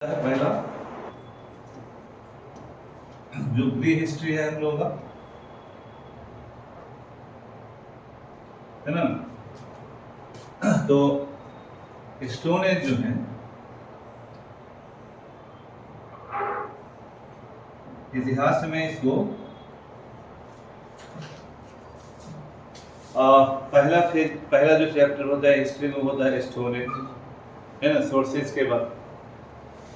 पहला जो pre history है हम लोगों का, है ना। तो स्टोन एज जो है, इतिहास में इसको पहला जो चैप्टर होता है हिस्ट्री में होता है स्टोन एज, है ना, सोर्सेज के बाद।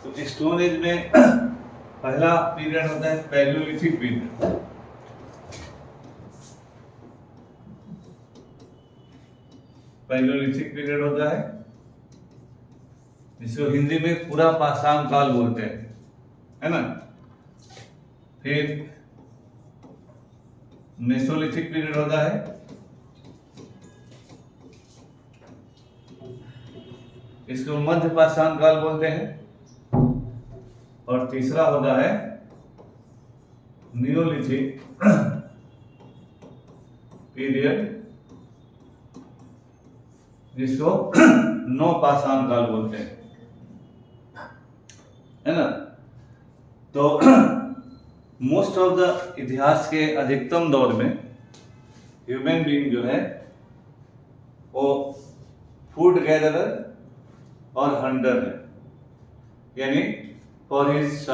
तो स्टोन एज में पहला पीरियड होता है पैलियोलिथिक पीरियड। पैलियोलिथिक पीरियड होता है जिसको हिंदी में पूरा पाषाण काल बोलते हैं, है ना। फिर मेसोलिथिक पीरियड होता है, इसको मध्य पाषाण काल बोलते हैं। और तीसरा होता है नियोलिथिक पीरियड, जिसको नौ पाषाण काल बोलते हैं, है ना। तो मोस्ट ऑफ द इतिहास के अधिकतम दौर में ह्यूमन बीइंग जो है वो फूड गैदरर और हंटर है, यानी for his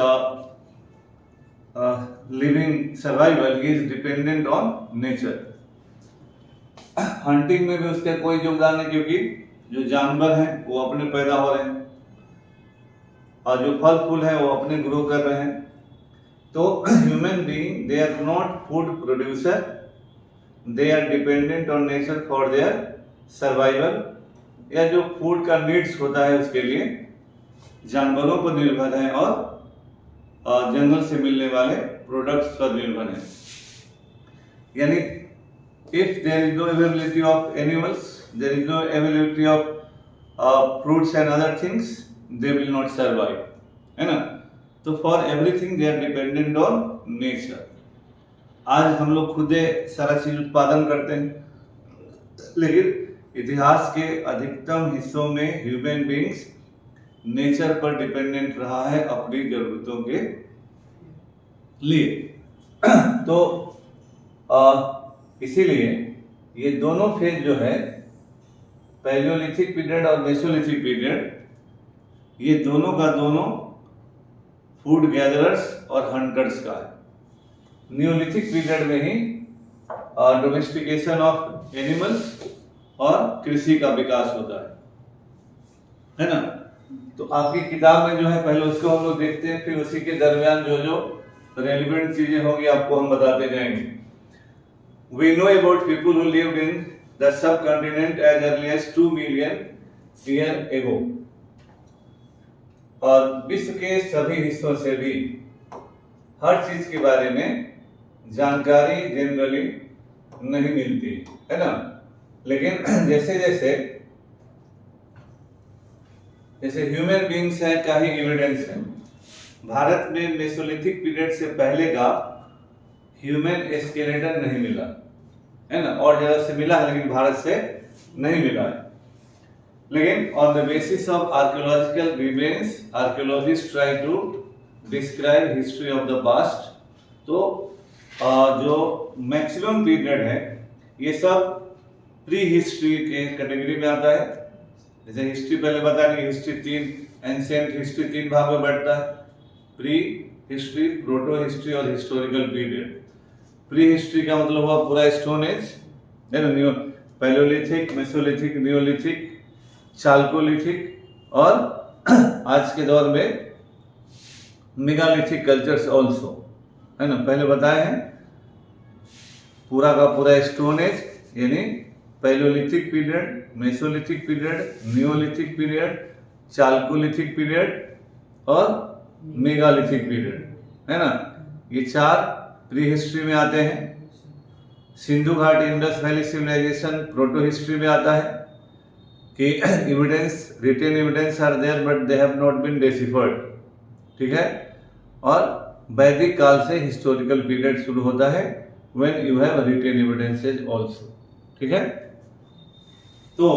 living survival he is dependent on nature. Hunting में भी उसका कोई योगदान नहीं, क्योंकि जो जानवर हैं वो अपने पैदा हो रहे हैं और जो फल फूल है वो अपने ग्रो कर रहे हैं। तो human being they are not food producer, they are dependent on nature for their survival. या जो फूड का नीड्स होता है उसके लिए जानवरों पर निर्भर है और जंगल से मिलने वाले प्रोडक्ट्स पर निर्भर है। यानी if there is no availability of animals, there is no availability of fruits and other things, they will not survive, है ना। तो for everything they are dependent on nature. आज हम लोग खुद सारा चीज उत्पादन करते हैं, लेकिन इतिहास के अधिकतम हिस्सों में ह्यूमन बीइंग्स नेचर पर डिपेंडेंट रहा है अपनी जरूरतों के लिए। तो इसीलिए ये दोनों फेज जो है, पैलियोलिथिक पीरियड और मेसोलिथिक पीरियड, ये दोनों का दोनों फूड गैदरर्स और हंटर्स का है। नियोलिथिक पीरियड में ही डोमेस्टिकेशन ऑफ एनिमल्स और कृषि का विकास होता है ना। तो आपकी किताब में जो है पहले उसको हम लोग देखते हैं, फिर उसी के दरमियान जो जो रेलिवेंट चीजें होंगी आपको हम बताते जाएंगे। We know about people who lived in the subcontinent as early as 2 million years ago। और विश्व के सभी हिस्सों से भी हर चीज के बारे में जानकारी जनरली नहीं मिलती, है ना। लेकिन जैसे जैसे ह्यूमन बीइंग्स है का ही एविडेंस है। भारत में मेसोलिथिक पीरियड से पहले का ह्यूमन स्केलेटन नहीं मिला, है ना। और जगह से मिला है लेकिन भारत से नहीं मिला है। लेकिन on the basis of archaeological remains, archaeologist try to describe history of the past. तो जो मैक्सिमम पीरियड है ये सब प्री हिस्ट्री के कैटेगरी में आता है। जैसे हिस्ट्री पहले बताया कि हिस्ट्री एंशिएंट हिस्ट्री 3 भाग में बढ़ता है, प्री हिस्ट्री, प्रोटो हिस्ट्री और हिस्टोरिकल पीरियड। प्री हिस्ट्री का मतलब हुआ पूरा स्टोन एज, है ना, पैलियोलिथिक, मेसोलिथिक, नियोलिथिक, चाल्कोलिथिक और आज के दौर में मेगालिथिक कल्चर्स ऑल्सो, है ना। पहले बताए हैं पूरा का पूरा स्टोन एज, यानी paleolithic period, mesolithic period, neolithic period, chalcolithic period और मेगालिथिक पीरियड, है ना। ये 4 प्री हिस्ट्री में आते हैं। सिंधु घाट Indus valley civilization protohistory में आता है कि evidence, written evidence are there but they have not been deciphered, ठीक है। और वैदिक काल से हिस्टोरिकल पीरियड शुरू होता है, when you have written evidences also, ठीक है। तो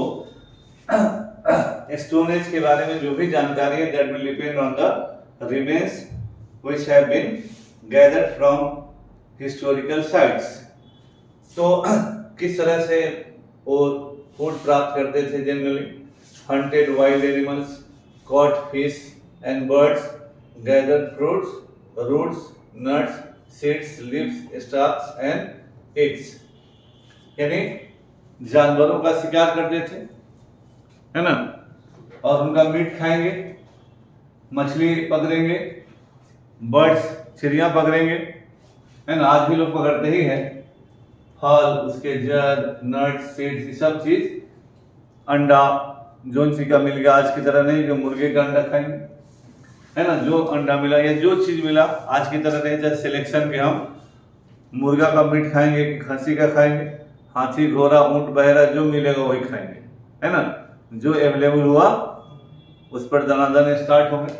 स्टोन एज के बारे में जो भी जानकारी है that will depend on the remains which have been gathered from historical sites. तो किस तरह से वो फूड प्राप्त करते थे generally, hunted wild animals, caught fish and birds, gathered fruits, roots, nuts, seeds, leaves, stalks and eggs। यानी जानवरों का शिकार करते थे, है ना, और उनका मीट खाएंगे, मछली पकड़ेंगे, बर्ड्स चिड़िया पकड़ेंगे, है ना, आज भी लोग पकड़ते ही हैं, फल, उसके जड़, नट्स, सीड्स, ये सब चीज, अंडा जोन सी का मिल गया, आज की तरह नहीं जो मुर्गे का अंडा खाएंगे, है ना, जो अंडा मिला या जो चीज मिला आज की तरह नहीं जैसे सिलेक्शन के हम मुर्गा का मीट खाएंगे कि खस्सी का खाएंगे, हाथी, घोड़ा, ऊंट, बहरा जो मिलेगा वही खाएंगे, है ना, जो अवेलेबल हुआ उस पर दनादन स्टार्ट हो गए।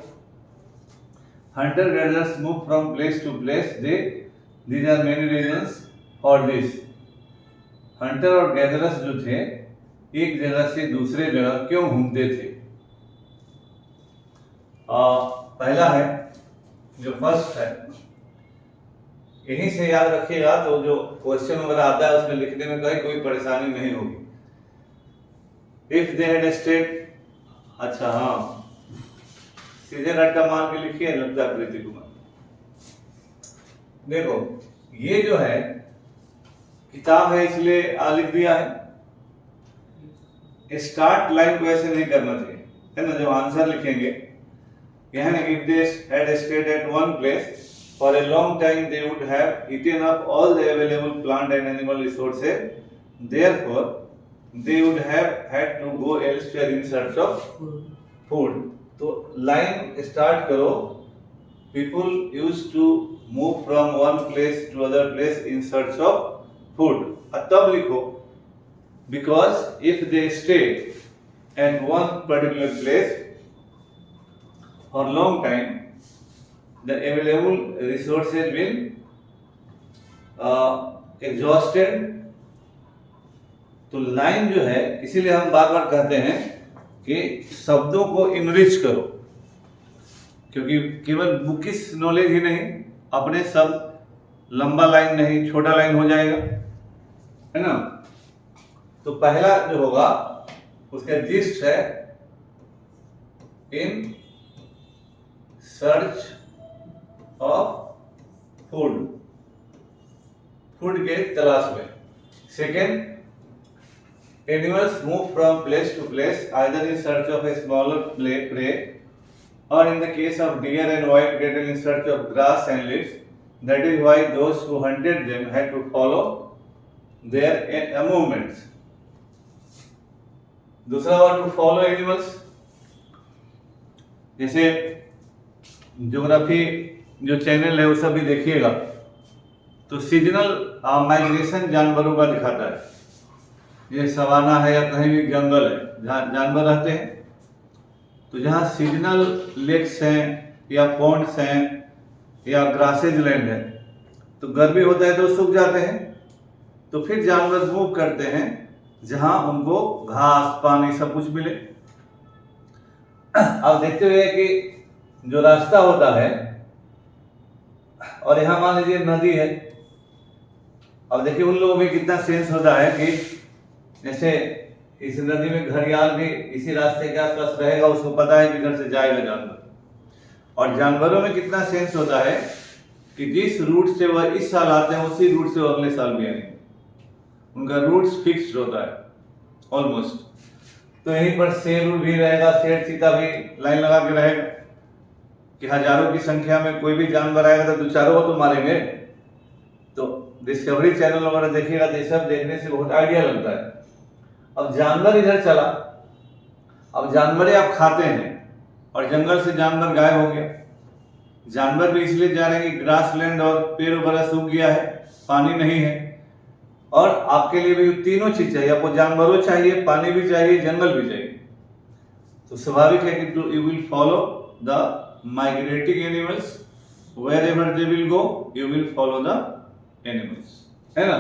Hunter gatherers move from place to place, these are many reasons for this. Hunter और गैदरर्स जो थे एक जगह से दूसरे जगह क्यों घूमते थे? पहला है जो फर्स्ट है, यहीं से याद रखिएगा, तो जो क्वेश्चन वगैरह आता है उसमें लिखने में कहीं कोई परेशानी नहीं होगी। इफ दे हैड स्टेड, अच्छा हाँ, सीधे रट्टा मार के लिखिए, लगता है प्रीति कुमार। देखो ये जो है किताब है इसलिए लिख दिया है, स्टार्ट लाइन को ऐसे नहीं करना चाहिए, है ना, जब आंसर लिखेंगे यहाँ if they had stayed at one place for a long time they would have eaten up all the available plant and animal resources, therefore they would have had to go elsewhere in search of food। तो line start करो, people used to move from one place to other place in search of food, तब लिखो because if they stayed at one particular place for long time the available resources will exhausted। तो line जो है इसीलिए हम बार बार कहते हैं कि शब्दों को इनरिच करो, क्योंकि केवल बुकिश नॉलेज ही नहीं, अपने सब लंबा लाइन नहीं छोटा लाइन हो जाएगा, है ना। तो पहला जो होगा उसका जिस्ट है in search of food, food के तलाश में। Second, animals move from place to place either in search of a smaller prey और in the case of deer and wild cattle in search of grass and leaves, that is why those who hunted them had to follow their movements. दूसरा word to follow animals, जैसे geography जो channel है वो सब भी देखिएगा, तो seasonal migration जानवरों का दिखाता है। ये सवाना है या कहीं भी जंगल है जहाँ जानवर रहते हैं, तो जहाँ सीजनल लेक्स हैं या पॉन्ड्स हैं या ग्रासेज लैंड है, तो गर्मी होता है तो सूख जाते हैं, तो फिर जानवर मूव करते हैं जहां उनको घास पानी सब कुछ मिले। अब देखते हुए कि जो रास्ता होता है और यहाँ मान लीजिए नदी है, अब देखिए उन लोगों में कितना सेंस होता है कि जैसे इस नदी में घड़ियाल भी इसी रास्ते के आसपास रहेगा, उसको पता है कि इधर से जाएगा जानवर। और जानवरों में कितना सेंस होता है कि जिस रूट से वह इस साल आते हैं उसी रूट से वो अगले साल भी आएंगे, उनका रूट्स फिक्स्ड होता है ऑलमोस्ट। तो यहीं पर शेर भी रहेगा, शेर चीता भी लाइन लगा के रहेगा कि हजारों की संख्या में कोई भी जानवर आएगा तो दो चारों को तो मारेंगे। तो डिस्कवरी चैनल वगैरह देखिएगा तो ये सब देखने से बहुत आइडिया लगता है। अब जानवर इधर चला, अब जानवर आप खाते हैं और जंगल से जानवर गायब हो गया। जानवर भी इसलिए जा रहे हैं कि ग्रास लैंड और पेड़ वगैरह सूख गया है, पानी नहीं है, और आपके लिए भी तीनों चीज चाहिए, आपको जानवरों चाहिए, पानी भी चाहिए, जंगल भी चाहिए। तो स्वाभाविक है कि you will follow the migrating animals, wherever they will go you will follow the animals, है ना।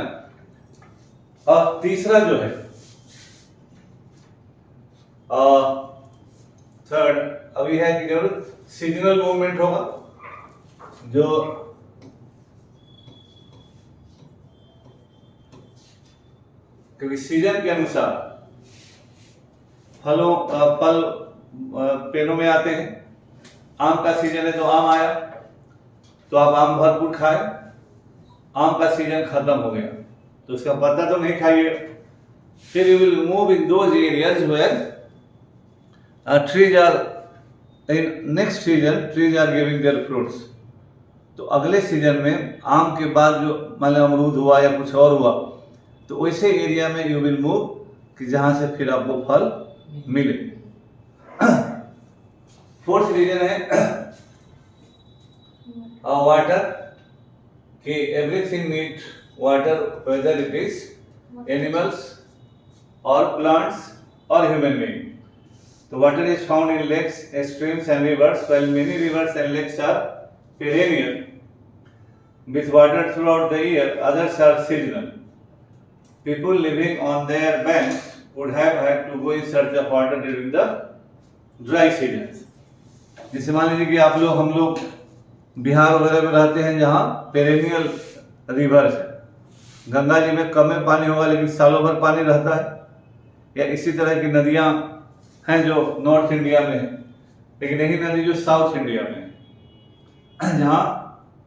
और तीसरा जो है थर्ड अभी है कि जरूर सीजनल मूवमेंट होगा, जो क्योंकि सीजन के अनुसार फल पेड़ों में आते हैं। आम का सीजन है तो आम आया तो आप आम भरपूर खाए, आम का सीजन खत्म हो गया तो उसका पत्ता तो नहीं खाइए। फिर you will move in those areas where trees are in next season trees are giving their fruits. तो अगले सीजन में आम के बाद जो मान लो अमरूद हुआ या कुछ और हुआ तो वैसे एरिया में यू विल मूव कि जहां से फिर आपको फल मिले। फोर्थ रीजन है वाटर, कि everything need water whether it is animals और प्लांट्स और ह्यूमन बीइंग। तो water is found in lakes, streams and rivers, while many rivers and lakes are perennial with water throughout the year, others are seasonal. People living on their banks would have had to go in search of water during the dry seasons. जैसे मान लीजिए कि आप लोग हम लोग बिहार वगैरह में रहते हैं जहाँ पेरेनियल रिवर्स है, गंगा जी में कम में पानी होगा लेकिन सालों भर पानी रहता है, या इसी तरह की नदियाँ हैं जो नॉर्थ इंडिया में है, लेकिन यही नदी जो साउथ इंडिया में है जहाँ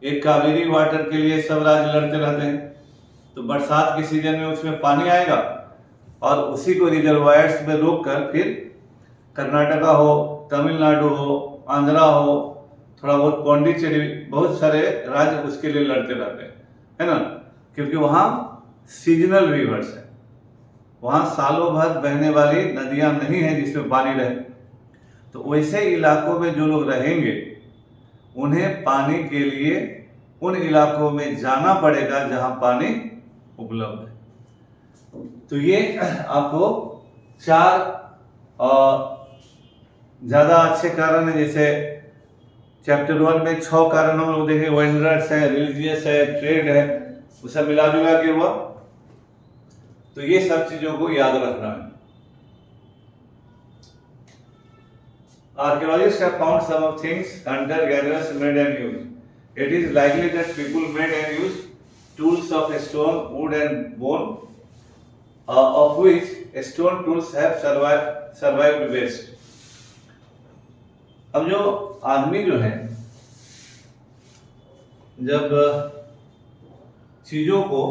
एक कावेरी वाटर के लिए सब राज्य लड़ते रहते हैं। तो बरसात के सीजन में उसमें पानी आएगा और उसी को रिजर्वायर्स में रोक कर फिर कर्नाटका हो, तमिलनाडु हो, आंध्रा हो, थोड़ा बहुत पौंडीचेरी, बहुत सारे राज्य उसके लिए लड़ते रहते हैं, है ना, क्योंकि वहाँ सीजनल रिवर्स है, वहाँ सालों भर बहने वाली नदियाँ नहीं हैं जिसमें पानी रहे। तो वैसे इलाकों में जो लोग रहेंगे उन्हें पानी के लिए उन इलाकों में जाना पड़ेगा जहाँ पानी उपलब्ध है। तो ये आपको 4 ज़्यादा अच्छे कारण है। जैसे चैप्टर 1 में 6 कारण हम लोग देखे, वेंडर्स है, रिलीजियस है, ट्रेड है, वो सब मिला जुला के हुआ। तो ये सब चीजों को याद रखना है। Archaeologists have found some of things hunter-gatherers made and used. It is likely that people made and used tools of stone, wood and bone, of which stone tools have survived best. अब जो आदमी जो है जब चीजों को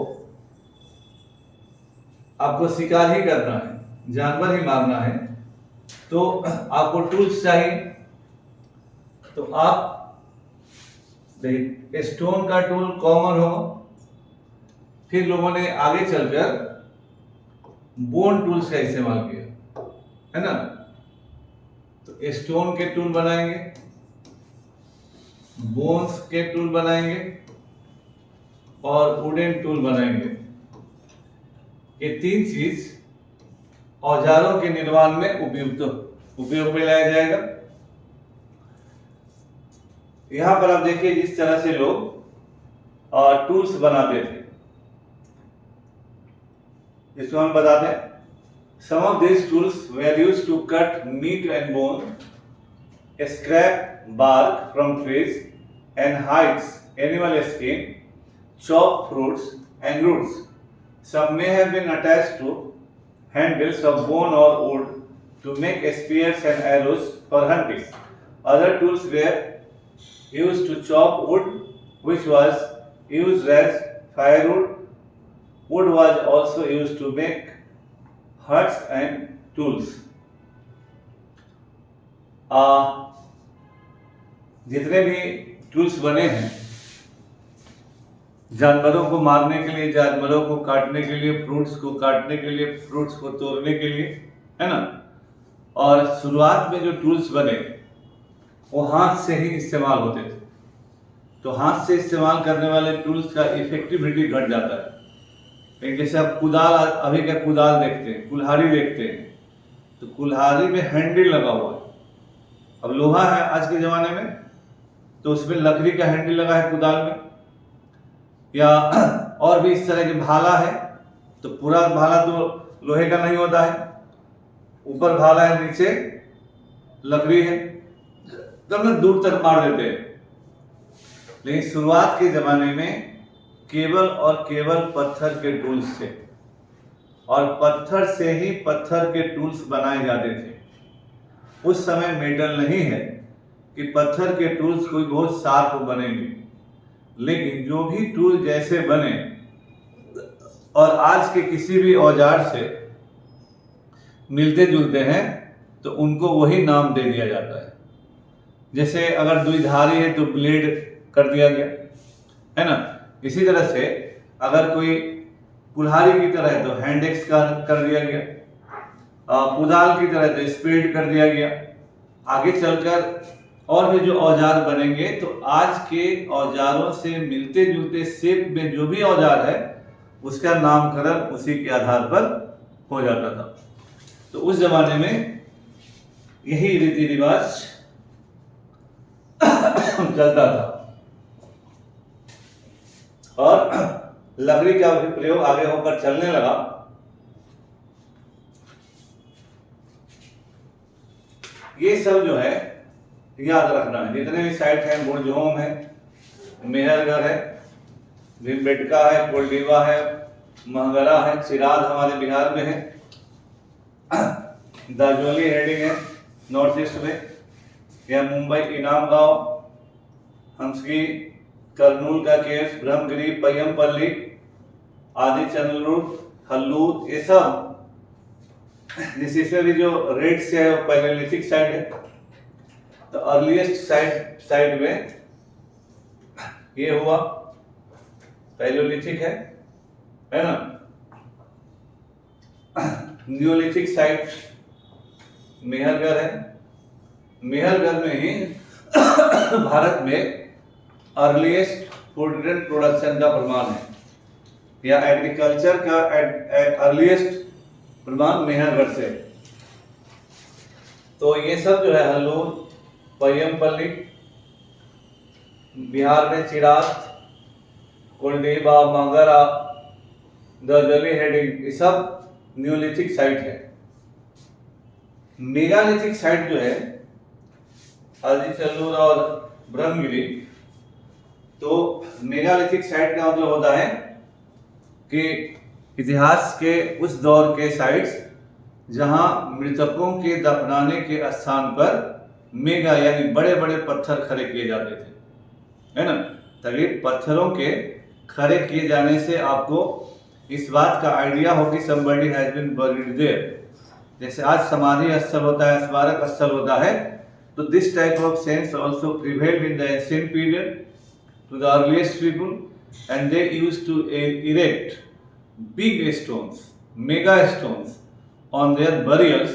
आपको शिकार ही करना है, जानवर ही मारना है, तो आपको टूल्स चाहिए। तो आप स्टोन का टूल कॉमन हो, फिर लोगों ने आगे चलकर बोन टूल्स का इस्तेमाल किया, है ना। तो स्टोन के टूल बनाएंगे, बोन्स के टूल बनाएंगे और वुडन टूल बनाएंगे। ये 3 चीज औजारों के निर्माण में उपयोग में लाया जाएगा। यहां पर आप देखिए जिस तरह से लोग टूल्स बनाते थे, इसको हम बताते हैं। Some of these tools were used to cut meat and bone, scrape bark from trees and hides animal skin, chop fruits and roots. Some may have been attached to handles of bone or wood to make spears and arrows for hunting. Other tools were used to chop wood, which was used as firewood. Wood was also used to make huts and tools. जितने भी tools बने हैं जानवरों को मारने के लिए, जानवरों को काटने के लिए, फ्रूट्स को काटने के लिए, फ्रूट्स को तोड़ने के लिए, है ना। और शुरुआत में जो टूल्स बने वो हाथ से ही इस्तेमाल होते थे। तो हाथ से इस्तेमाल करने वाले टूल्स का इफेक्टिविटी घट जाता है। जैसे आप कुदाल, अभी का कुदाल देखते हैं, कुल्हाड़ी देखते हैं, तो कुल्हाड़ी में हैंडल लगा हुआ है। अब लोहा है आज के जमाने में, तो उसमें लकड़ी का हैंडल लगा है कुदाल में, या और भी इस तरह के भाला है, तो पूरा भाला तो लोहे का नहीं होता है, ऊपर भाला है, नीचे लकड़ी है तो हम लोग दूर तक मार देते हैं। लेकिन शुरुआत के जमाने में केवल और केवल पत्थर के टूल्स थे, और पत्थर से ही पत्थर के टूल्स बनाए जाते थे। उस समय मेटल नहीं है कि पत्थर के टूल्स कोई बहुत शार्प बनेंगे, लेकिन जो भी टूल जैसे बने और आज के किसी भी औजार से मिलते जुलते हैं तो उनको वही नाम दे दिया जाता है। जैसे अगर द्विधारी है तो ब्लेड कर दिया गया, है ना। इसी तरह से अगर कोई कुल्हाड़ी की तरह है तो हैंड एक्स कर दिया गया, कुदाल की तरह तो स्पेड कर दिया गया। आगे चलकर और भी जो औजार बनेंगे तो आज के औजारों से मिलते जुलते शेप में जो भी औजार है उसका नामकरण उसी के आधार पर हो जाता था। तो उस जमाने में यही रीति रिवाज चलता था, और लकड़ी का भी प्रयोग आगे होकर चलने लगा। ये सब जो है याद रखना है। जितने भी साइट है, बुर्जहोम है, मेहरगढ़ है, भीमबेटका है, कोल्डीवा है, महगरा है, चिराद हमारे बिहार में है, दाजोली हेडिंग है नॉर्थ ईस्ट में, या मुंबई इनाम गांव, हंसगी, करनूल का केव्स, ब्रह्मगिरी, पय्यमपल्ली आदि, चंद्रलूर, हल्लूर, ये सब जिससे भी जो रेड से है वो पैलेलिथिक साइट है। तो अर्लीस्ट साइट में ये हुआ पैलेलिथिक है ना। न्यूलिथिक साइट मेहरगढ़ है। मेहरगढ़ में ही भारत में अर्लीस्ट फूड ग्रेन प्रोडक्शन का प्रमाण है, या एग्रीकल्चर का अर्लीस्ट प्रमाण मेहरगढ़ से। तो ये सब जो है हल्लूर, पय्यमपल्ली, बिहार में चिराद, कोल्डीवा, मंगरा, दाजोली हेडिंग, ये सब न्यूलिथिक साइट है। मेगालिथिक साइट जो है आदि, चल्लूर और ब्रह्मगिरी, तो मेगालिथिक साइट का मतलब होता है कि इतिहास के उस दौर के साइट्स जहां मृतकों के दफनाने के स्थान पर मेगा यानी बड़े बड़े पत्थर खड़े किए जाते थे, है ना। तभी पत्थरों के खड़े किए जाने से आपको इस बात का आइडिया हो कि somebody has been buried there। जैसे आज समाधि स्थल होता है, स्मारक स्थल होता है, तो this type of sense also prevailed in the ancient period to the earliest people, and they used to erect big stones, mega stones on their burials।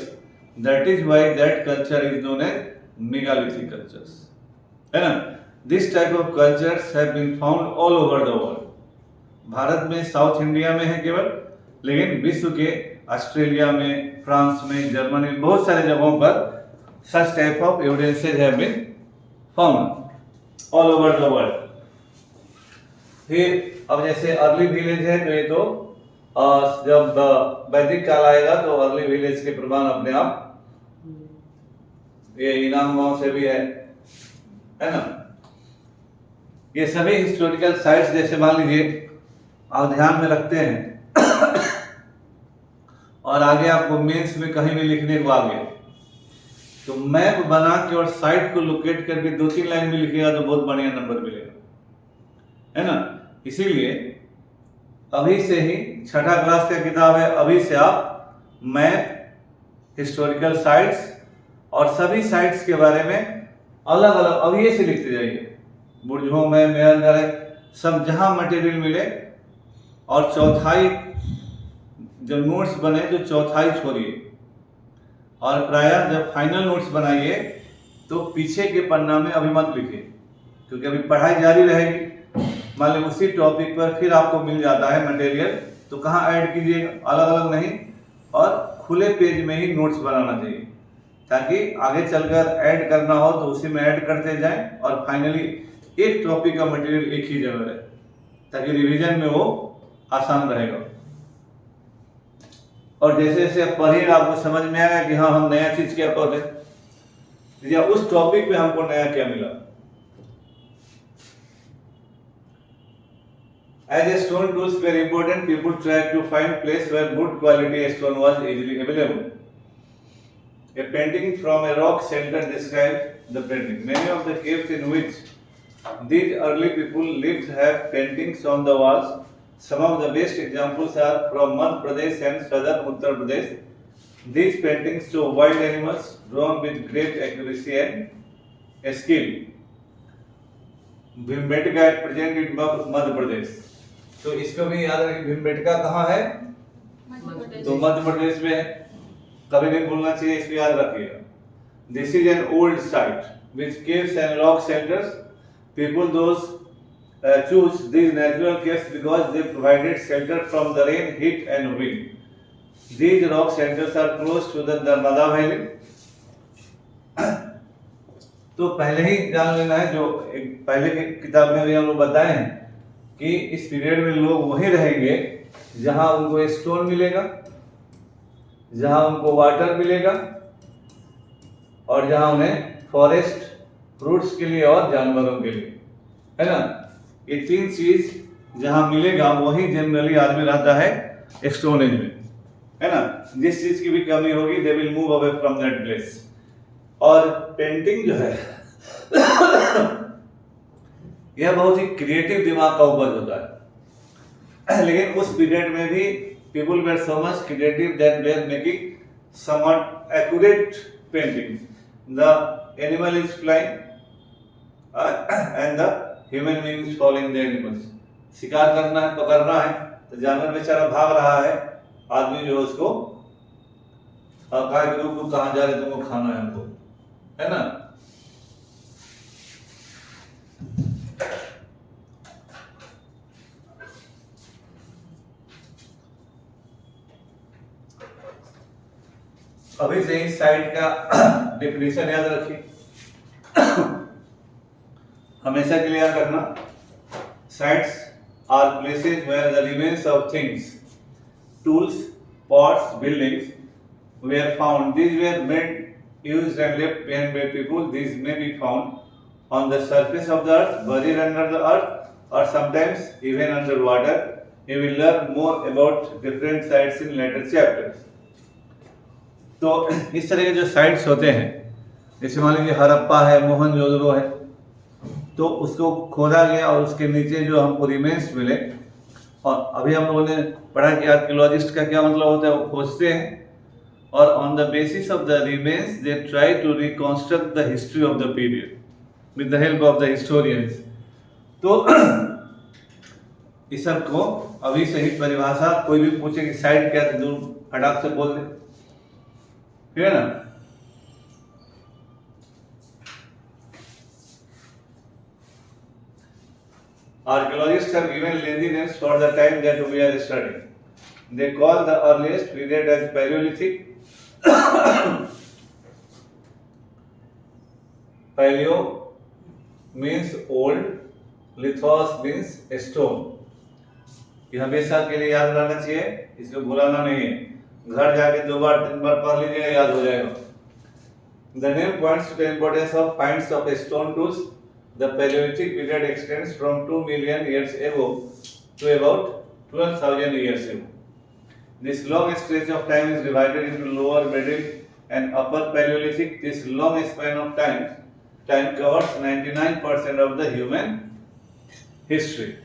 That is why that culture is known as megalithic cultures, है ना। This type of cultures have been found all over the world। Bharat में south India में है केवल, लेकिन विश्व के Australia में, फ्रांस में, जर्मनी में बहुत सारे जगहों पर such type of evidences have been found all over the world। फिर अब जैसे अर्ली विलेज है तो ये तो जब वैदिक काल आएगा तो अर्ली विलेज के प्रमाण अपने आप ये इनाम गांव से भी है ना। ये सभी हिस्टोरिकल साइट्स जैसे मान लीजिए आप ध्यान में रखते हैं और आगे आपको मेंस में कहीं भी लिखने को आ गया तो मैप बना के और साइट को लोकेट करके 2-3 लाइन में लिखेगा तो बहुत बढ़िया नंबर मिलेगा, है ना। इसीलिए अभी से ही 6ठा क्लास का किताब है, अभी से आप मैप, हिस्टोरिकल साइट्स और सभी साइट्स के बारे में अलग अलग अभी से लिखते जाइए। बुर्जहोम है, मेहरगढ़ है, सब जहां मटेरियल मिले, और चौथाई जब नोट्स बने तो चौथाई छोड़िए, और प्रायः जब फाइनल नोट्स बनाइए तो पीछे के पन्ना में अभी मत लिखिए, क्योंकि अभी पढ़ाई जारी रहेगी। मान लीजिए उसी टॉपिक पर फिर आपको मिल जाता है मटेरियल, तो कहाँ ऐड कीजिएगा, अलग अलग नहीं, और खुले पेज में ही नोट्स बनाना चाहिए, ताकि आगे चलकर ऐड करना हो तो उसी में ऐड करते जाएं, और फाइनली एक टॉपिक का मटेरियल एक ही जगह रहे, ताकि रिवीजन में वो आसान रहेगा। और जैसे जैसे आप पढ़िएगा आपको समझ में आएगा कि हाँ हम नया चीज क्या पढ़ रहे। या उस टॉपिक पे हमको नया क्या मिला। As a stone tools were important, people tried to find place where good quality stone was easily available. A painting from a rock shelter describes the painting. Many of the caves in which these early people lived have paintings on the walls. Some of the best examples are from Madhya Pradesh and southern Uttar Pradesh. These paintings show wild animals drawn with great accuracy and skill. Bhimbetka at present in Madhya Pradesh. तो इसको भी याद रखिए, भीमबेटका कहाँ है? तो मध्य प्रदेश में है, कभी नहीं भूलना चाहिए, इसको याद रखिएगा। This is an old site which caves and rock shelters. People those choose these natural caves because they provided shelter from the rain, heat and wind. These rock shelters are close to the Narmada Valley. तो पहले ही जान लेना है, जो पहले की किताब में भी हम लोग बताए हैं कि इस पीरियड में लोग वहीं रहेंगे जहां उनको स्टोन मिलेगा, जहां उनको वाटर मिलेगा और जहां उन्हें फॉरेस्ट, फ्रूट्स के लिए और जानवरों के लिए, है ना। ये तीन चीज जहां मिलेगा वहीं जनरली आदमी रहता है स्टोन एज में, है ना। जिस चीज की भी कमी होगी they will move away from that place. और पेंटिंग जो है यह बहुत ही क्रिएटिव दिमाग का उपज होता है, लेकिन उस पीरियड में भी people were so much creative that they are making somewhat accurate painting. The animal is flying and the human being is following the animals. शिकार करना है, पकड़ना है, तो जानवर बेचारा भाग रहा है, आदमी जो है उसको कहा कि रुक कहाँ जा रहे, तुमको खाना है हमको, है ना। अभी से ही साइट का डेफिनेशन याद रखिए, हमेशा के लिए याद रखना। Sites are places where the remains of things, tools, pots, buildings were found. These were made, used and left behind by people. These may be found on the surface of the earth, buried under the earth, or sometimes even underwater. You will learn more about different sites in later chapters. तो इस तरह के जो sites होते हैं, जैसे मान लीजिए हड़प्पा है, मोहनजोदड़ो है, तो उसको खोदा गया और उसके नीचे जो हमको रिमेन्स मिले। और अभी हम लोगों ने पढ़ा कि आर्कियोलॉजिस्ट का क्या मतलब होता है, वो खोजते हैं और on the basis of the remains they try to reconstruct the history of the period with the help of the historians. तो इस सब को अभी से ही परिभाषा, कोई भी पूछे कि साइट क्या, दूर फटाक से बोल दे, ठीक है ना। Archaeologists have given lengthy names for the time that we are studying. They call the earliest period as Paleolithic. Paleo means old, lithos means stone. ये हमेशा के लिए याद रहना चाहिए, इसको भुलाना नहीं है। घर जाके 2 बार 3 बार पढ़ लीजिएगा, याद हो जाएगा। The name points to the importance of finds of stone tools. The Paleolithic period extends from 2 million years ago to about 12,000 years ago. This long stretch of time is divided into lower, middle and upper Paleolithic. This long span of time covers 99% of the human history.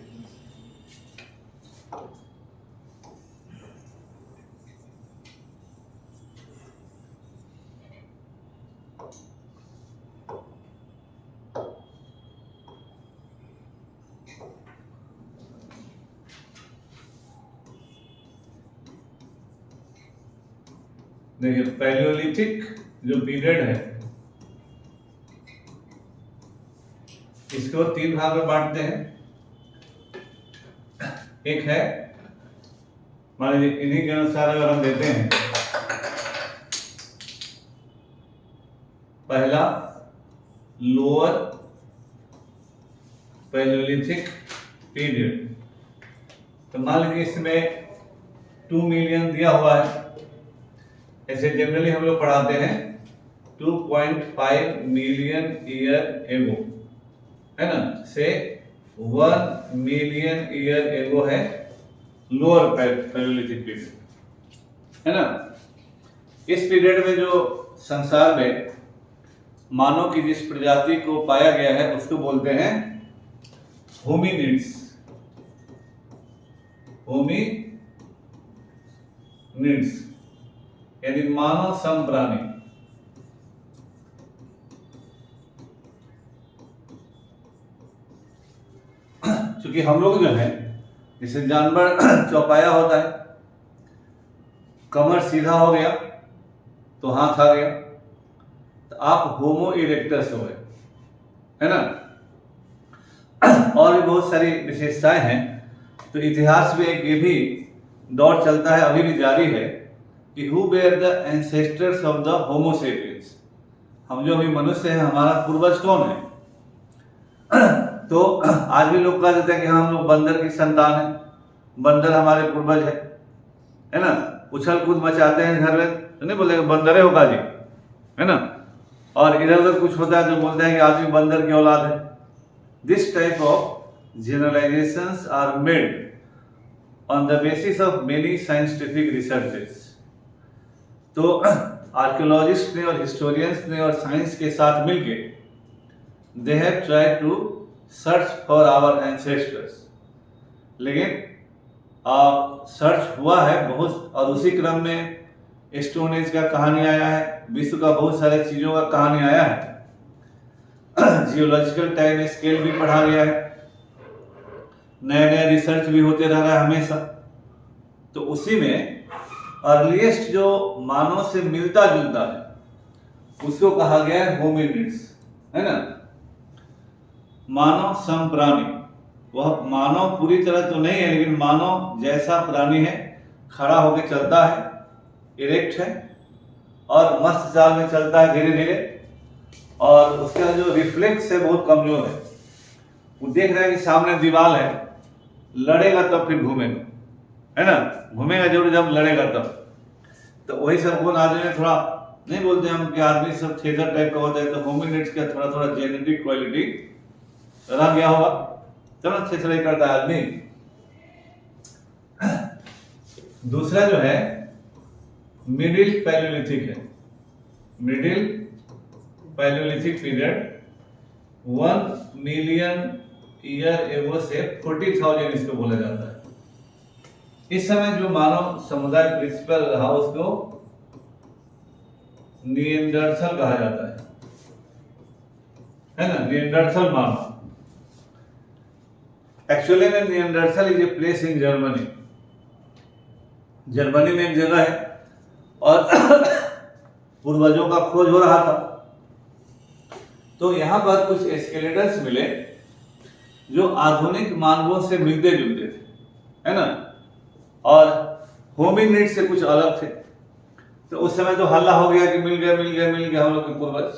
देखिए Palaeolithic जो period है इसको 3 भाग में बांटते हैं। एक है, मान लीजिए इन्हीं के अनुसार अगर हम देते हैं, पहला लोअर पैलियोलिथिक पीरियड, तो मान लीजिए इसमें 2 मिलियन दिया हुआ है। ऐसे जनरली हम लोग पढ़ाते हैं 2.5 मिलियन ईयर एगो, है ना, से 1 मिलियन ईयर एगो है लोअर पैलियोलिथिक पीरियड, है ना। इस पीरियड में जो संसार में मानव की जिस प्रजाति को पाया गया है उसको बोलते हैं होमिनिड्स। होमिनिड्स यानी मानव सम प्राणी। क्योंकि हम लोग जो है, जैसे जानवर चौपाया होता है, कमर सीधा हो गया तो हाथ आ गया, तो आप होमो इरेक्टस हो गए, है ना। और भी बहुत सारी विशेषताएं हैं। तो इतिहास में एक ये भी दौर चलता है, अभी भी जारी है, कि who where the ancestors of the homo sapiens. हम जो अभी मनुष्य हैं, हमारा पूर्वज कौन है। तो आज भी लोग कह देते हैं कि हम लोग बंदर की संतान हैं, बंदर हमारे पूर्वज है ना। उछल कूद मचाते हैं घर में तो नहीं बोलते बंदर होगा जी, है ना। और इधर उधर कुछ होता है तो बोलते हैं कि आदमी बंदर की औलाद है। This type of generalisations are made on the basis of many scientific researches. तो आर्कियोलॉजिस्ट ने और हिस्टोरियंस ने और साइंस के साथ मिलके they have tried to search for our ancestors. लेकिन सर्च हुआ है बहुत, और उसी क्रम में स्टोन एज का कहानी आया है, विश्व का बहुत सारे चीजों का कहानी आया है। जियोलॉजिकल टाइम स्केल भी पढ़ा गया है, नए नए रिसर्च भी होते रह रहा है हमेशा। तो उसी में अर्लीस्ट जो मानव से मिलता जुलता है उसको कहा गया है होमिनिड्स, है ना, मानव सम प्राणी। वह मानव पूरी तरह तो नहीं है, लेकिन मानव जैसा प्राणी है, खड़ा होकर चलता है, इरेक्ट है, और मस्त चाल में चलता है धीरे धीरे, और उसका जो रिफ्लेक्स है बहुत कमजोर है। वो देख रहा है कि सामने दीवार है, लड़ेगा तब फिर घूमेगा, है ना, घूमेगा जरूर जब लड़ेगा तब। तो वही सब गुण आदमी में थोड़ा नहीं बोलते हम कि आदमी सब थेथर टाइप का होता है, तो होमिनिड्स का थोड़ा थोड़ा जेनेटिक क्वालिटी रह गया होगा, चलो थेथर करता है आदमी। दूसरा जो है मिडिल पैलियोलिथिक है। Middle Palaeolithic period 1 million year ago से 40,000 इसको बोला जाता है। इस समय जो मानव समुदाय प्रिंसिपल रहा उसको निएंडरथल कहा जाता है ना, निएंडरथल मानव। एक्चुअली में Neanderthal is a place in Germany. Germany में एक जगह है और पूर्वजों का खोज हो रहा था। तो यहाँ पर कुछ स्केलेटन्स मिले जो आधुनिक मानवों से मिलते जुलते थे, है ना, और होमिनिड से कुछ अलग थे। तो उस समय तो हल्ला हो गया कि मिल गया हम लोग के पूर्वज।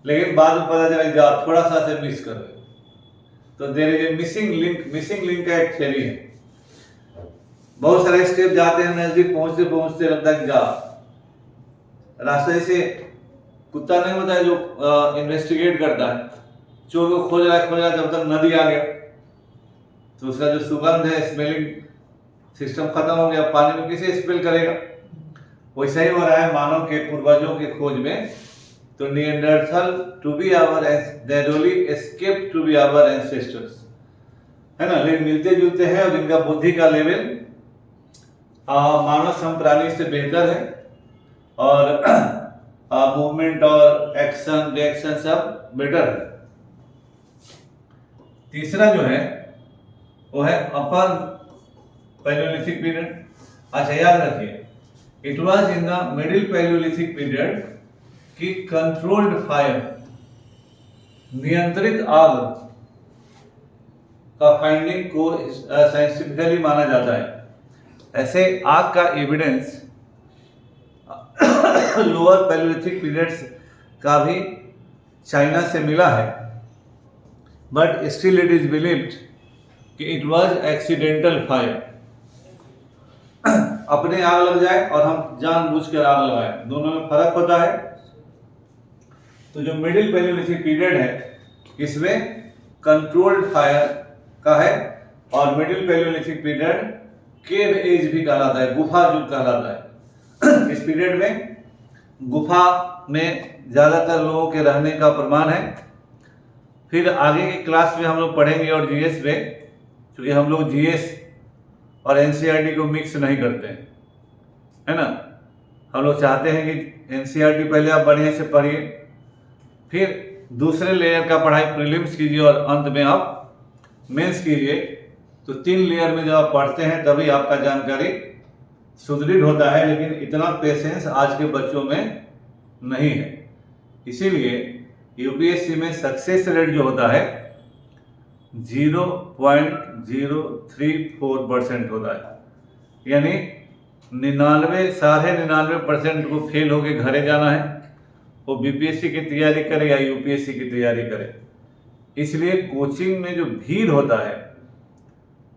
लेकिन बाद में पता चला थोड़ा सा से मिस कर गए। तो there is a missing link का एक थ्योरी है। बहुत सारे स्टेप जाते हैं, नजदीक पहुंचते लगता है कि जा रास्ते से कुत्ता नहीं होता है जो इन्वेस्टिगेट करता है, चोर को खोज रहा है जब तक नदी आ गया तो उसका जो सुगंध है, स्मेलिंग सिस्टम खत्म हो गया, पानी में किसे स्पेल करेगा। वैसा ही हो रहा है मानव के पूर्वजों के खोज में। तो Neanderthal to be our they only escape to be our ancestors, है ना, लेकिन मिलते जुलते हैं और जिनका बुद्धि का लेवल मानव संप्राणी से बेहतर है, और मूवमेंट और एक्शन रिएक्शन सब बेटर है। तीसरा जो है वो है अपर पैलियोलिथिक पीरियड। अच्छा याद रखिए, it was in the middle Palaeolithic period की कंट्रोल्ड फायर, नियंत्रित आग का फाइंडिंग को साइंटिफिकली माना जाता है। ऐसे आग का एविडेंस लोअर पैलियोलिथिक पीरियड्स का भी चाइना से मिला है, but still it is believed कि इट वाज एक्सीडेंटल फायर। अपने आग लग जाए और हम जानबूझकर आग लगाए, दोनों में फर्क होता है। तो जो मिडिल पैलियोलिथिक पीरियड है इसमें कंट्रोल्ड फायर का है, और मिडिल पैलियोलिथिक पीरियड केव एज भी कहलाता है, गुफा युग कहलाता है। इस पीरियड में गुफा में ज्यादातर लोगों के रहने का प्रमाण है। फिर आगे के क्लास में हम लोग पढ़ेंगे और जीएस में, क्योंकि हम लोग जीएस और एनसीईआरटी को मिक्स नहीं करते हैं, है ना। हम लोग चाहते हैं कि एनसीईआरटी पहले आप बढ़िया से पढ़िए, फिर दूसरे लेयर का पढ़ाई प्रीलिम्स कीजिए और अंत में आप मेंस कीजिए। तो 3 लेयर में जब आप पढ़ते हैं तभी आपका जानकारी सुदृढ़ होता है, लेकिन इतना पेशेंस आज के बच्चों में नहीं है। इसीलिए यूपीएससी में सक्सेस रेट जो होता है 0.034% होता है, यानी 99.99% को फेल होके घरे जाना है। वो बीपीएससी की तैयारी करे या यूपीएससी की तैयारी करे। इसलिए कोचिंग में जो भीड़ होता है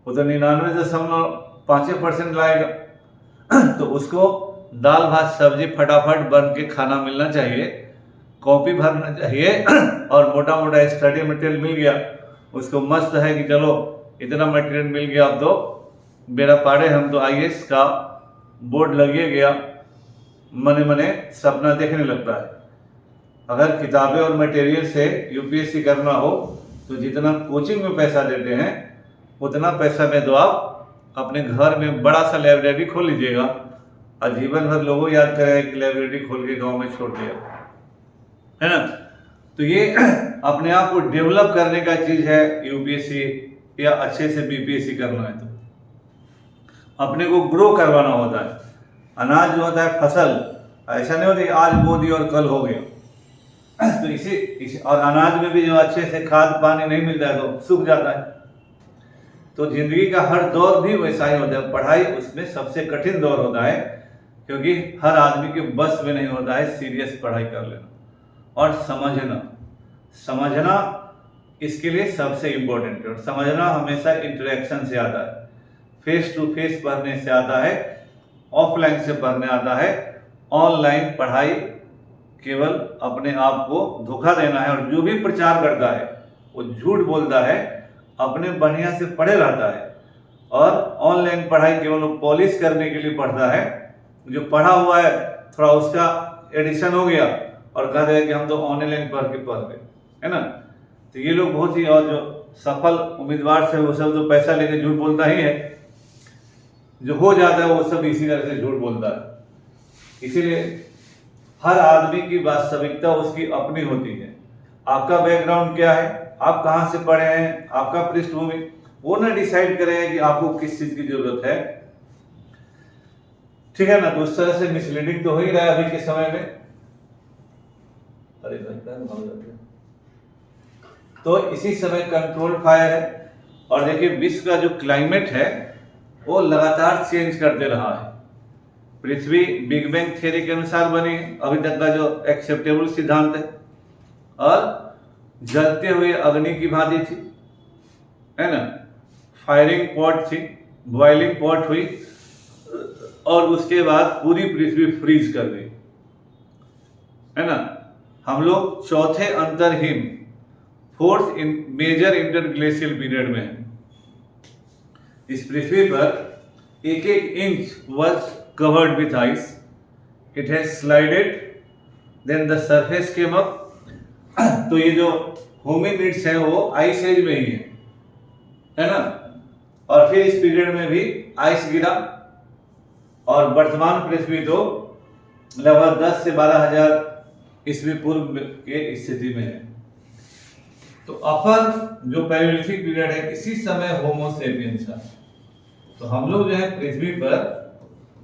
वो तो 99.5% लाएगा। तो उसको दाल भात सब्जी फटाफट बन के खाना मिलना चाहिए, कॉपी भरना चाहिए और मोटा मोटा स्टडी मटेरियल मिल गया, उसको मस्त है कि चलो इतना मटेरियल मिल गया, अब तो बेड़ा पारे, हम तो आईएएस का बोर्ड लगिए गया, मने मने सपना देखने लगता है। अगर किताबें और मटेरियल से यूपीएससी करना हो तो जितना कोचिंग में पैसा देते हैं उतना पैसा में तो आप अपने घर में बड़ा सा लाइब्रेरी खोल लीजिएगा और जीवन भर लोगों याद करें कि लाइब्रेरी खोल के गांव में छोड़ दिया, है ना। तो ये अपने आप को डेवलप करने का चीज है यूपीएससी, या अच्छे से बीपीएससी करना है तो अपने को ग्रो करवाना होता है। अनाज जो होता है फसल, ऐसा नहीं होता कि आज बो दी और कल हो गया। तो इसी और अनाज में भी जो अच्छे से खाद पानी नहीं मिलता है तो सूख जाता है। तो जिंदगी का हर दौर भी वैसा ही होता है। पढ़ाई उसमें सबसे कठिन दौर होता है, क्योंकि हर आदमी के बस में नहीं होता है सीरियस पढ़ाई कर लेना और समझना इसके लिए सबसे इम्पोर्टेंट है। और समझना हमेशा इंटरेक्शन से आता है, फेस टू फेस पढ़ने से आता है, ऑफलाइन से पढ़ने आता है। ऑनलाइन पढ़ाई केवल अपने आप को धोखा देना है, और जो भी प्रचार करता है वो झूठ बोलता है, अपने बढ़िया से पढ़े रहता है। और ऑनलाइन पढ़ाई केवल पॉलिश करने के लिए पढ़ता है, जो पढ़ा हुआ है थोड़ा उसका एडिशन हो गया और कह देगा कि हम तो ऑनलाइन पढ़ गए, है ना। तो ये लोग बहुत ही, और जो सफल उम्मीदवार से वो सब तो पैसा लेके झूठ बोलता ही है, जो हो जाता है वो सब इसी तरह से झूठ बोलता है। इसीलिए हर आदमी की वास्तविकता उसकी अपनी होती है। आपका बैकग्राउंड क्या है, आप कहाँ से पढ़े हैं, आपका पृष्ठभूमि, वो ना डिसाइड करेगा कि आपको किस चीज की जरूरत है, ठीक है ना। तो उस तरह से मिसलीडिंग तो हो ही रहा है अभी के समय में। तो इसी समय कंट्रोल फायर है। और देखिए विश्व का जो क्लाइमेट है वो लगातार चेंज करते रहा है। पृथ्वी बिग बैंग थ्योरी के अनुसार बनी है, अभी तक का जो एक्सेप्टेबल सिद्धांत है, और जलते हुए अग्नि की भांति थी, है ना। फायरिंग पॉट थी, बॉइलिंग पॉट हुई, और उसके बाद पूरी पृथ्वी फ्रीज कर गई, है ना। हम लोग चौथे अंतरहिम, फोर्थ मेजर इंटरग्लेशियल पीरियड में है। इस पृथ्वी पर एक inch was covered with ice. It has slided, then the surface came up. तो ये जो होमिनिड्स हैं वो आइस एज में ही है ना। और फिर इस पीरियड में भी आइस गिरा, और वर्तमान पृथ्वी तो लगभग 10 से 12,000 ईस्वी पूर्व के स्थिति में है। तो अपर जो पैलियोलिथिक पीरियड है, इसी समय होमो सेपियंस था। तो हम लोग जो है पृथ्वी पर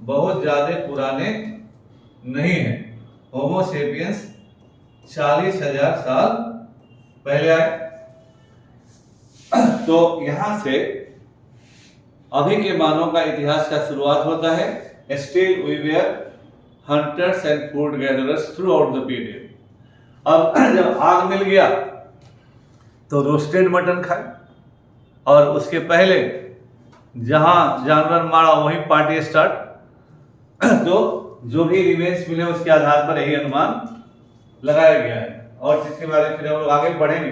बहुत ज्यादा पुराने नहीं है। होमो सेपियंस 40,000 साल पहले आए। तो यहां से अभी के मानव का इतिहास का शुरुआत होता है। Still we were hunters and food gatherers throughout the period. अब जब आग मिल गया तो रोस्टेड मटन खाए, और उसके पहले जहां जानवर मारा वहीं पार्टी स्टार्ट। तो जो भी रिवेंस मिले उसके आधार पर यही अनुमान लगाया गया है। और चीज के बारे में फिर हम लोग आगे पढ़ेंगे।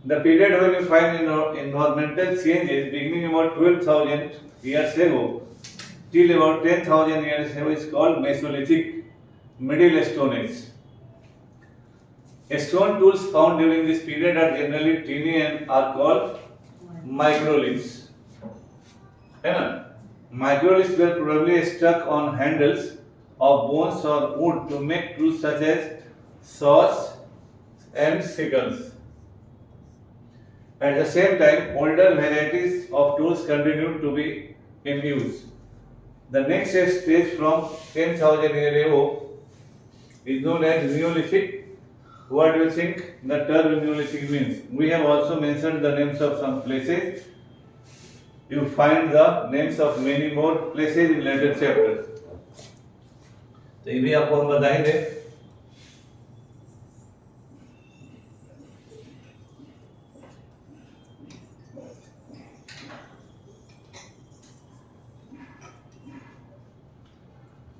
The period when you find environmental changes beginning about 12,000 years ago till about 10,000 years ago is called Mesolithic, Middle Stone Age. Stone tools found during this period are generally tiny and are called microliths. है ना? Microliths were probably stuck on handles of bones or wood to make tools such as saws and sickles. At the same time, older varieties of tools continued to be in use. The next stage from 10,000 years ago is known as Neolithic. What do you think the term Neolithic means? We have also mentioned the names of some places. You find the names of many more places in later chapters. तो ये भी आपको हम बताएंगे।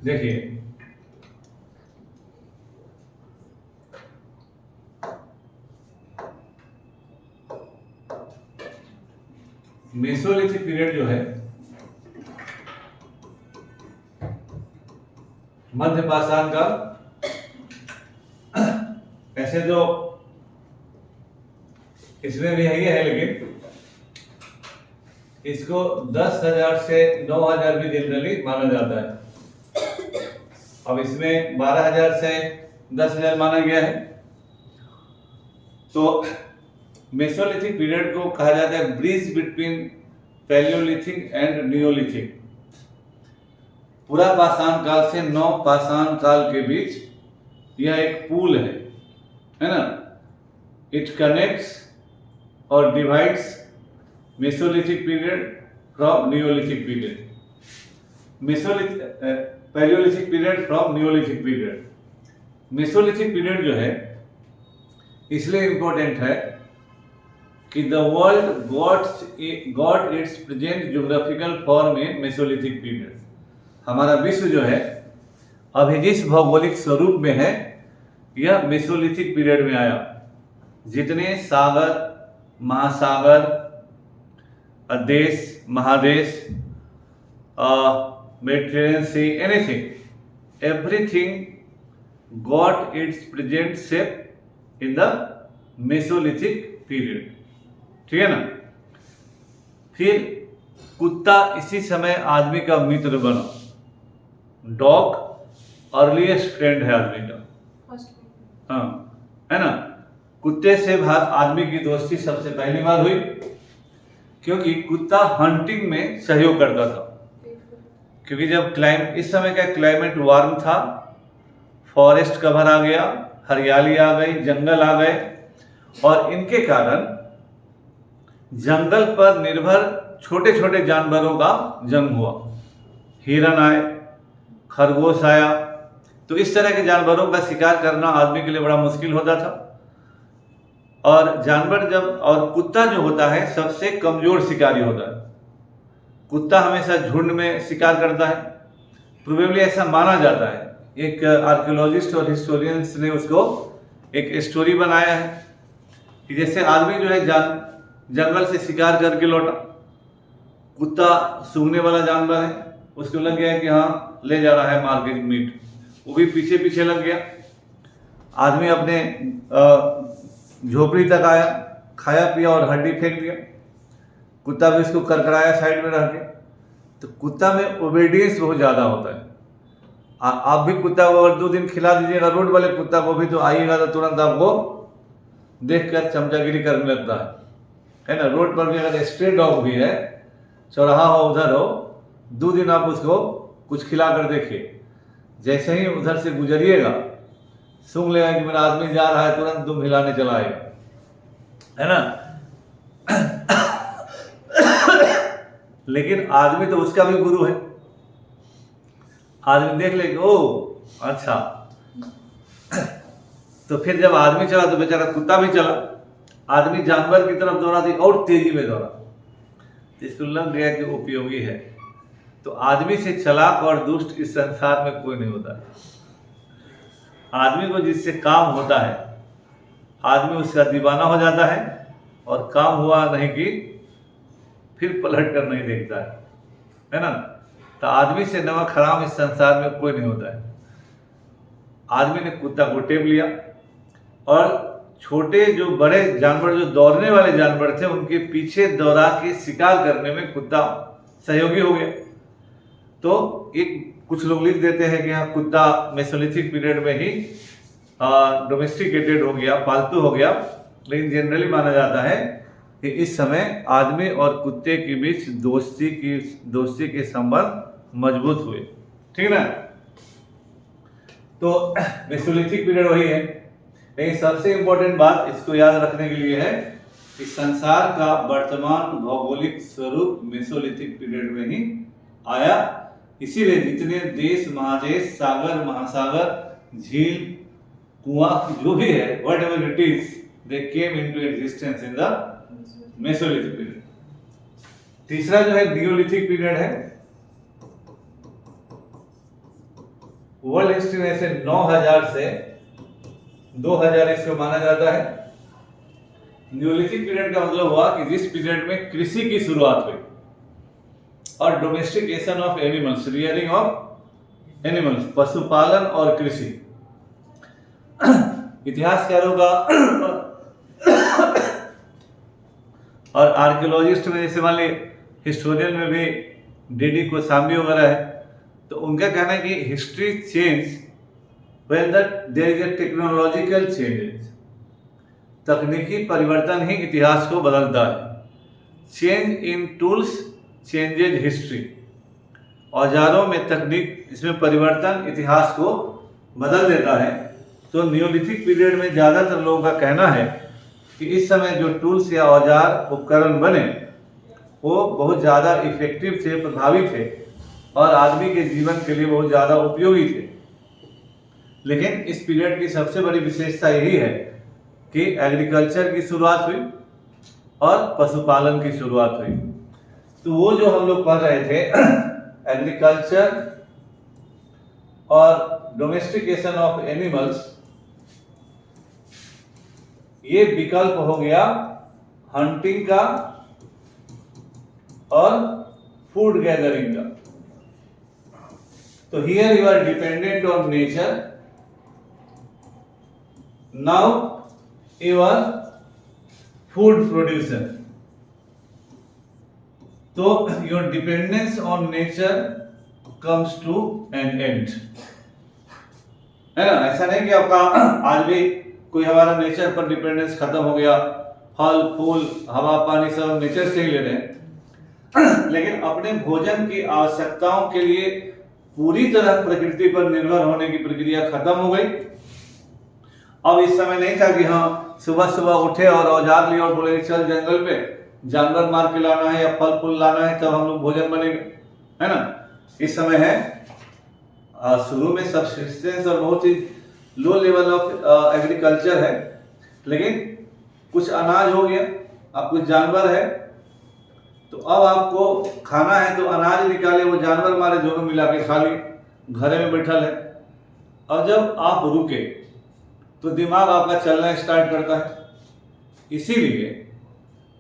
देखिए Mesolithic period जो है मध्य पाषाण का, ऐसे तो इसमें भी यही है, लेकिन इसको 10,000 से 9,000 भी जनरली माना जाता है। अब इसमें 12,000 से 10,000 माना गया है। तो मेसोलिथिक पीरियड को कहा जाता है bridge between Palaeolithic and Neolithic. पूरा पाषाण काल से नव पाषाण काल के बीच यह एक पुल है ना। इट कनेक्ट्स और divides Mesolithic period from Neolithic period, Palaeolithic period from Neolithic period. Mesolithic period जो है इसलिए इंपॉर्टेंट है कि the world got its present geographical form in Mesolithic period. हमारा विश्व जो है अभी जिस भौगोलिक स्वरूप में है यह मेसोलिथिक पीरियड में आया। जितने सागर, महासागर, देश, महादेश, Mediterranean sea, anything, everything got its present shape in the Mesolithic period. ठीक है ना। फिर कुत्ता इसी समय आदमी का मित्र बना। डॉग अर्लीस्ट फ्रेंड है आदमी का, हाँ, है ना। कुत्ते से आदमी की दोस्ती सबसे पहली बार हुई क्योंकि कुत्ता हंटिंग में सहयोग करता था। क्योंकि जब इस समय का क्लाइमेट वार्म था, फॉरेस्ट कवर आ गया, हरियाली आ गई, जंगल आ गए, और इनके कारण जंगल पर निर्भर छोटे छोटे जानवरों का जन्म हुआ। हिरन आए, खरगोश आया, तो इस तरह के जानवरों का शिकार करना आदमी के लिए बड़ा मुश्किल होता था। और जानवर और कुत्ता जो होता है सबसे कमजोर शिकारी होता है। कुत्ता हमेशा झुंड में शिकार करता है, प्रोबेबली ऐसा माना जाता है। एक आर्कियोलॉजिस्ट और हिस्टोरियंस ने उसको एक स्टोरी बनाया है कि जैसे आदमी जो है जंगल से शिकार करके लौटा, कुत्ता सूंघने वाला जानवर है, उसको लग गया कि हाँ ले जा रहा है मार्केट मीट, वो भी पीछे पीछे लग गया। आदमी अपने झोपड़ी तक आया, खाया पिया और हड्डी फेंक दिया। कुत्ता भी उसको करकराया साइड में रह के। तो कुत्ता में ओबीडियंस बहुत ज़्यादा होता है। आप भी कुत्ता को अगर 2 दिन खिला दीजिएगा, रोड वाले कुत्ता को भी, तो आइएगा तो तुरंत आपको देखकर चमचागिरी करने लगता है ना। रोड पर भी अगर स्ट्रे डॉग भी है, चौराहा हो, उधर हो, 2 दिन आप उसको कुछ खिला कर देखिए, जैसे ही उधर से गुजरिएगा सूंघ लेगा कि मेरा आदमी जा रहा है, तुरंत दुम हिलाने चला आएगा, है ना। लेकिन आदमी तो उसका भी गुरु है। आदमी देख ले ओ अच्छा, तो फिर जब आदमी चला तो बेचारा कुत्ता भी चला। आदमी जानवर की तरफ दौड़ा तो और तेजी में दौड़ा, इसको लग गया कि उपयोगी है। तो आदमी से चालाक और दुष्ट इस संसार में कोई नहीं होता। आदमी को जिससे काम होता है आदमी उसका दीवाना हो जाता है और काम हुआ नहीं कि फिर पलट कर नहीं देखता है ना। तो आदमी से नमक हराम इस संसार में कोई नहीं होता है। आदमी ने कुत्ता को टेप लिया और छोटे जो बड़े जानवर, जो दौड़ने वाले जानवर थे, उनके पीछे दौड़ा के शिकार करने में कुत्ता सहयोगी हो गया। तो एक कुछ लोग लिख देते हैं कि हाँ, कुत्ता मेसोलिथिक पीरियड में ही डोमेस्टिकेटेड हो गया, पालतू हो गया, लेकिन जनरली माना जाता है कि इस समय आदमी और कुत्ते के बीच दोस्ती के संबंध मजबूत हुए। ठीक ना। तो मेसोलिथिक पीरियड वही है, लेकिन सबसे इंपॉर्टेंट बात इसको याद रखने के लिए है कि संसार का वर्तमान भौगोलिक स्वरूप मेसोलिथिक पीरियड में ही आया। इसीलिए जितने देश, महादेश, सागर, महासागर, झील, कुआं, जो भी है, whatever it is, they came into existence in the Mesolithic period. तीसरा जो है नियोलिथिक पीरियड है। वर्ल्ड हिस्ट्री में से 9000 से 2000 इसको माना जाता है। नियोलिथिक पीरियड का मतलब हुआ कि जिस पीरियड में कृषि की शुरुआत हुई और domestication of animals, rearing of animals, पशुपालन और कृषि। इतिहासकारों का और आर्कियोलॉजिस्ट में, जैसे मान ली हिस्टोरियन में भी डीडी कोसाम्बी वगैरह है, तो उनका कहना है कि history change when there is a technological changes. तकनीकी परिवर्तन ही इतिहास को बदलता है। Change in tools changes history. औजारों में तकनीक, इसमें परिवर्तन इतिहास को बदल देता है। तो नियोलिथिक पीरियड में ज़्यादातर लोगों का कहना है कि इस समय जो टूल्स या औजार उपकरण बने वो बहुत ज़्यादा इफेक्टिव थे, प्रभावी थे और आदमी के जीवन के लिए बहुत ज़्यादा उपयोगी थे। लेकिन इस पीरियड की सबसे बड़ी विशेषता यही है कि एग्रीकल्चर की शुरुआत हुई और पशुपालन की शुरुआत हुई। तो वो जो हम लोग पढ़ रहे थे एग्रीकल्चर और डोमेस्टिकेशन ऑफ एनिमल्स, ये विकल्प हो गया हंटिंग का और फूड गैदरिंग का। तो here you are dependent on nature, now you are food producer. तो your dependence on nature comes to an end, है ना। ऐसा नहीं कि आपका आज भी कोई हमारा नेचर पर डिपेंडेंस खत्म हो गया, फल फूल हवा पानी सब नेचर से ही ले रहे हैं, लेकिन अपने भोजन की आवश्यकताओं के लिए पूरी तरह प्रकृति पर निर्भर होने की प्रक्रिया खत्म हो गई। अब इस समय नहीं था कि हाँ सुबह सुबह उठे और औजार लिए और बोले चल जंगल में जानवर मार के लाना है या फल फूल लाना है तब हम लोग भोजन बनेगा, है ना। इस समय है शुरू में सब्सिस्टेंस और बहुत ही लो लेवल ऑफ एग्रीकल्चर है, लेकिन कुछ अनाज हो गया, अब कुछ जानवर है, तो अब आपको खाना है तो अनाज निकाले, वो जानवर मारे, दोनों मिला के खा लिए, घर में बैठल है। अब जब आप रुके तो दिमाग आपका चलना स्टार्ट करता है। इसीलिए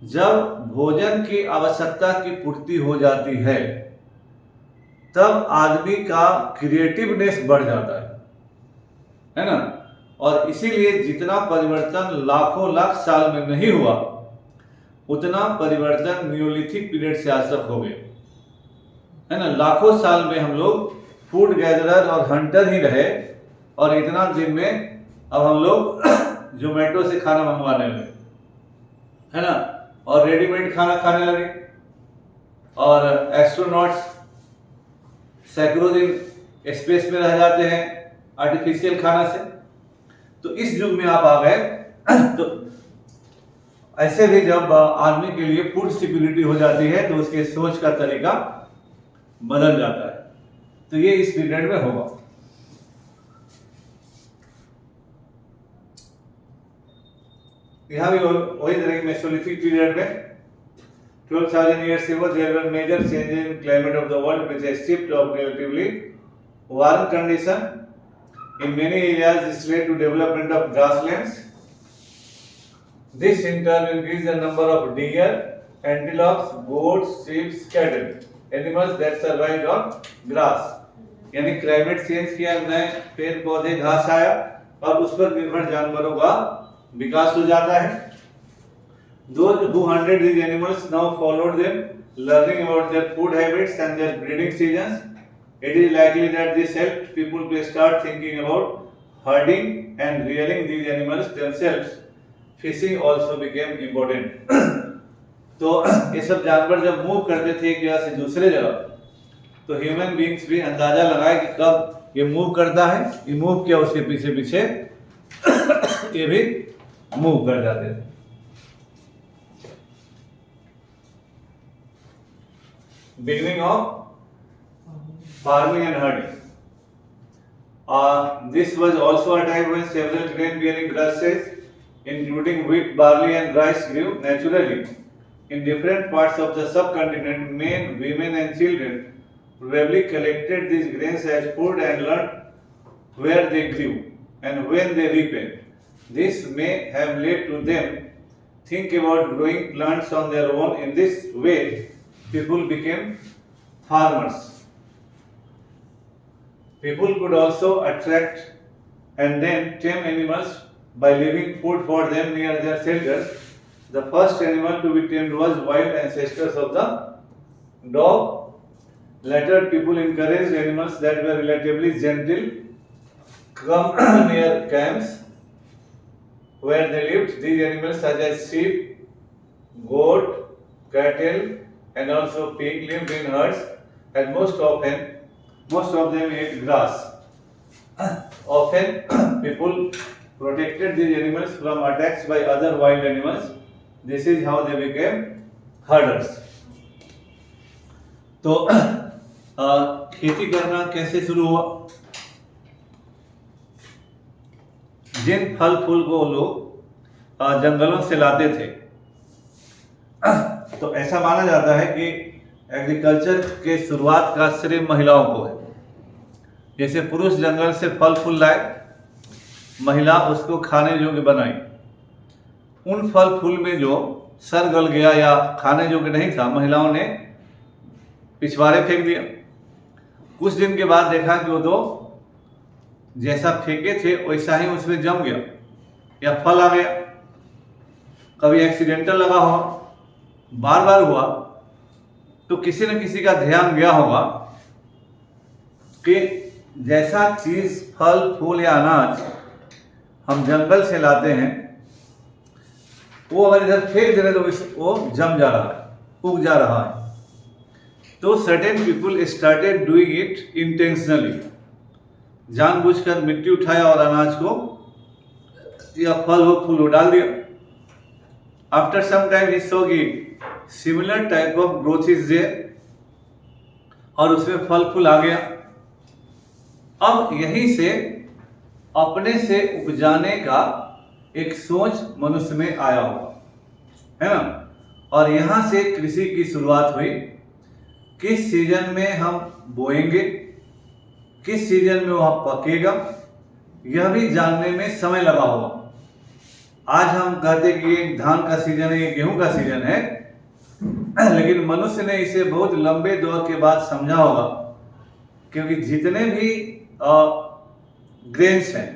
जब भोजन की आवश्यकता की पूर्ति हो जाती है तब आदमी का क्रिएटिवनेस बढ़ जाता है ना। और इसीलिए जितना परिवर्तन लाखों लाख साल में नहीं हुआ उतना परिवर्तन नियोलिथिक पीरियड से आज तक हो गया, है ना। लाखों साल में हम लोग फूड गैदरर और हंटर ही रहे और इतना दिन में अब हम लोग जोमेटो से खाना मंगवाने लगे, है ना, और रेडीमेड खाना खाने लगे, और एस्ट्रोनॉट्स सैकड़ों दिन स्पेस में रह जाते हैं आर्टिफिशियल खाना से। तो इस युग में आप आ गए तो ऐसे भी जब आदमी के लिए फूड सिक्योरिटी हो जाती है तो उसके सोच का तरीका बदल जाता है। तो ये इस पीरियड में होगा। यहाँ भी वही तरह की मेसोलिथिक पीरियड में 12,000 years ago there were major changes in climate of the world with a shift of relatively warm condition in many areas. This led to development of grasslands This in turn increase the number of deer, antelopes, goats, sheep, cattle, animals that survived on grass. यानी climate change किया, नए पेड़ पौधे घास आया और उस पर निर्भर जानवरों का विकास हो जाता है. Those who hunted these animals now followed them, learning about their food habits and their breeding seasons. It is likely that this helped people to start thinking about herding and rearing these animals themselves. Fishing also became important. तो ये सब जानवर जब move करते थे एक जगह से दूसरे जगह, तो ह्यूमन बींग्स भी अंदाजा लगाए कि कब ये मूव करता है, ये मूव किया उसके पीछे पीछे ये भी मूव कर जाते थे. Beginning of farming and herding. This was also a time when several grain-bearing grasses, including wheat, barley, and rice, grew naturally. In different parts of the subcontinent, men, women, and children probably collected these grains as food and learned where they grew and when they ripened. This may have led to them think about growing plants on their own. In this way, people became farmers. People could also attract and then tame animals by leaving food for them near their shelters. The first animal to be tamed was wild ancestors of the dog. Later, people encouraged animals that were relatively gentle come near camps where they lived. These animals such as sheep, goat, cattle, and also pig lived in herds, and most of them ate grass. Often people protected these animals from attacks by other wild animals. This is how they became herders. तो खेती करना कैसे शुरू हुआ? जिन फल फूल को लोग जंगलों से लाते थे, तो ऐसा माना जाता है कि एग्रीकल्चर के शुरुआत का श्रेय महिलाओं को है. जैसे पुरुष जंगल से फल फूल लाए, महिला उसको खाने योग्य बनाई. उन फल फूल में जो सर गल गया या खाने योग्य नहीं था, महिलाओं ने पिछवाड़े फेंक दिया. कुछ दिन के बाद देखा कि वो तो जैसा फेंके थे वैसा ही उसमें जम गया या फल आ गया. कभी एक्सीडेंटल लगा हो, बार बार हुआ, तो किसी न किसी का ध्यान गया होगा कि जैसा चीज फल फूल या अनाज हम जंगल से लाते हैं, वो अगर इधर फेंक दे रहे तो वो जम जा रहा है, उग जा रहा है. तो certain people started doing it intentionally. जानबूझकर मिट्टी उठाया और अनाज को या फल हो फूल हो डाल दिया. After some time he saw कि similar type of growth is there, और उसमें फल फूल आ गया. अब यहीं से अपने से उपजाने का एक सोच मनुष्य में आया हुआ है ना. और यहां से कृषि की शुरुआत हुई. किस सीजन में हम बोएंगे, किस सीजन में वह पकेगा, यह भी जानने में समय लगा होगा. आज हम कहते कि ये धान का सीजन है, ये गेहूं का सीजन है, लेकिन मनुष्य ने इसे बहुत लंबे दौर के बाद समझा होगा, क्योंकि जितने भी ग्रेन्स हैं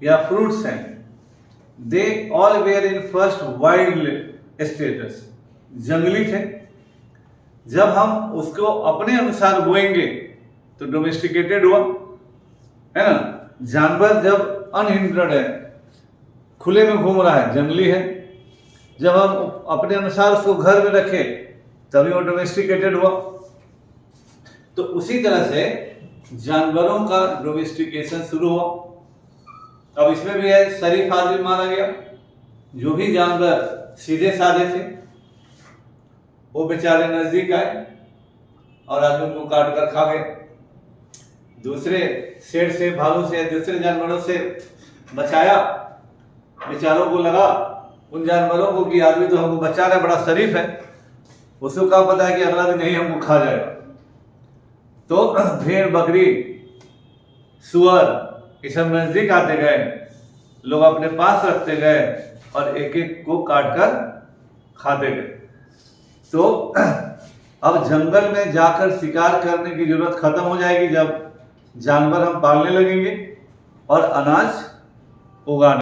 या फ्रूट्स हैं, they all were in first wild status, जंगली थे. जब हम उसको अपने अनुसार बोएंगे तो डोमेस्टिकेटेड हुआ, है ना. जानवर जब अनहिंड्रेड है, खुले में घूम रहा है, जंगली है. जब हम अपने अनुसार उसको घर में रखे तभी वो डोमेस्टिकेटेड हुआ. तो उसी तरह से जानवरों का डोमेस्टिकेशन शुरू हुआ. अब इसमें भी है शरीफ आदमी माना गया. जो भी जानवर सीधे साधे थे वो बेचारे नजदीक आए और आदमी उनको काट कर खा गए. दूसरे शेर से, भालू से, दूसरे जानवरों से बचाया. बेचारों को लगा उन जानवरों को कि आदमी तो हमको बचा रहा है, बड़ा शरीफ है, उसको क्या पता है कि अगला दिन नहीं हमको खा जाएगा. तो भेड़, बकरी, सुअर ये सब नजदीक आते गए, लोग अपने पास रखते गए और एक एक को काट कर खाते गए। तो अब जंगल में जाकर शिकार करने की जरूरत खत्म हो जाएगी जब जानवर हम पालने लगेंगे और अनाज उगाने